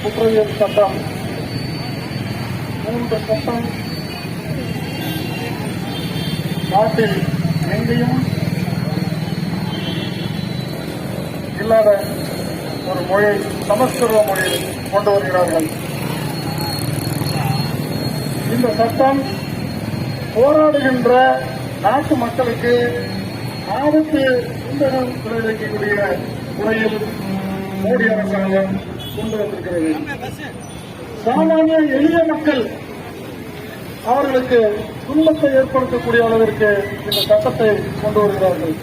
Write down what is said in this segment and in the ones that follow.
குற்றவியல் சட்டம் 3 சட்டம் நாட்டில் எங்கேயும் இல்லாத ஒரு மொழி சமஸ்கிருத மொழியில் கொண்டு வருகிறார்கள். இந்த சட்டம் போராடுகின்ற நாட்டு மக்களுக்கு ஆபத்து விளைவிக்கக்கூடிய முறையில் மோடி அரசாங்கம் கொண்டு வந்திருக்கிறது. சாமானிய எளிய மக்கள் அவர்களுக்கு துன்பத்தை ஏற்படுத்தக்கூடிய அளவிற்கு இந்த சட்டத்தை கொண்டு வருகிறார்கள்.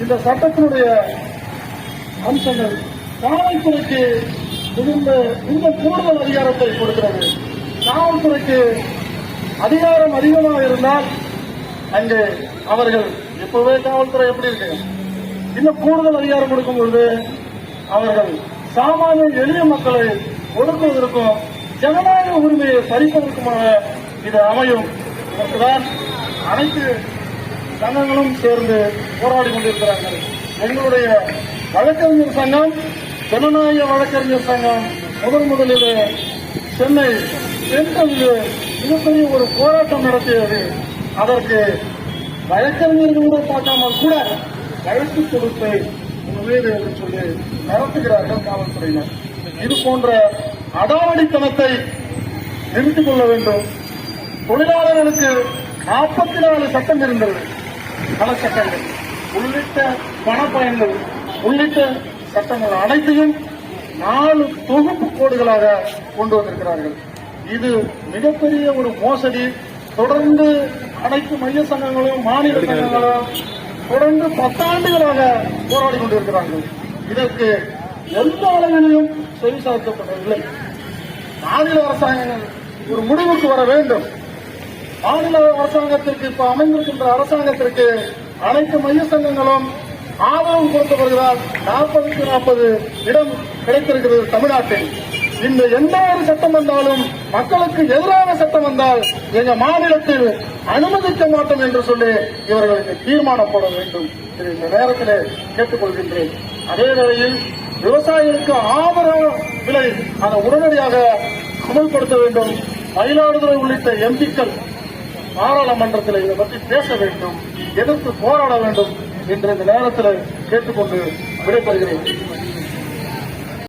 இந்த சட்டத்தினுடைய அம்சங்கள் காவல்துறைக்கு இன்னும் கூடுதல் அதிகாரத்தை கொடுக்கிறது. காவல்துறைக்கு அதிகாரம் அதிகமாக இருந்தால் அங்கே அவர்கள் இப்பவே காவல்துறை எப்படி இருக்கு, இன்னும் கூடுதல் அதிகாரம் கொடுக்கும் பொழுது அவர்கள் சாமானிய எளிய மக்களை ஒடுக்குவதற்கும் ஜனநாயக உரிமையை பறிப்பதற்குமாக இது அமையும். இதற்குதான் அனைத்து சங்கங்களும் சேர்ந்து போராடி கொண்டிருக்கிறார்கள். எங்களுடைய வழக்கறிஞர் சங்கம், ஜனநாயக வழக்கறிஞர் சங்கம் முதலில் சென்னை சென்ட்ரலில் மிகப்பெரிய ஒரு போராட்டம் நடத்தியது. அதற்கு வழக்கறிஞர்களோடு பார்க்காமல் கூட வழக்கு தொகுப்பை உண்மையிலே என்று சொல்லி நடத்துகிறார்கள் காவல்துறையினர். இது போன்ற அடாவடித்தனத்தை நிறுத்திக் கொள்ள வேண்டும். தொழிலாளர்களுக்கு 44 சட்டம் இருந்தது, பல சட்டங்கள் உள்ளிட்ட பணப்பயன்கள் உள்ளிட்ட சட்டங்கள் அனைத்தையும் 4 தொகுப்பு கோடுகளாக கொண்டு வந்திருக்கிறார்கள். இது மிகப்பெரிய ஒரு மோசடி. தொடர்ந்து அனைத்து மைய சங்கங்களும் மாநில சங்கங்களும் தொடர்ந்து 10 ஆண்டுகளாக போராடி கொண்டிருக்கிறார்கள். இதற்கு எந்த அளவிலும் செவிசாய்க்கப்படவில்லை. மாநில அரசாங்கங்கள் ஒரு முடிவுக்கு வர வேண்டும். மாநில அரசாங்கத்திற்கு இப்ப அமைந்திருக்கின்ற அரசாங்கத்திற்கு அனைத்து மைய சங்கங்களும் ஆதரவு கொடுத்து வருகிறார். 40க்கு 40 இடம் கிடைத்திருக்கிறது தமிழ்நாட்டில். இந்த எந்த ஒரு சட்டம் வந்தாலும் மக்களுக்கு எதிரான சட்டம் வந்தால் எங்க மாநிலத்தில் அனுமதிக்க மாட்டோம் என்று சொல்லி இவர்களுக்கு தீர்மானம் போட வேண்டும். இந்த நேரத்தில் கேட்டுக்கொள்கின்றேன். அதே வேளையில் விவசாயிகளுக்கு ஆதரவு விலை அதை உடனடியாக அமல்படுத்த வேண்டும். மயிலாடுதுறை உள்ளிட்ட எம்பிக்கள் பாராளுமன்றத்தில் இதை பற்றி பேச வேண்டும், எதிர்த்து போராட வேண்டும் என்று இந்த நேரத்தில் கேட்டுக்கொண்டு விடைபெறுகிறேன்.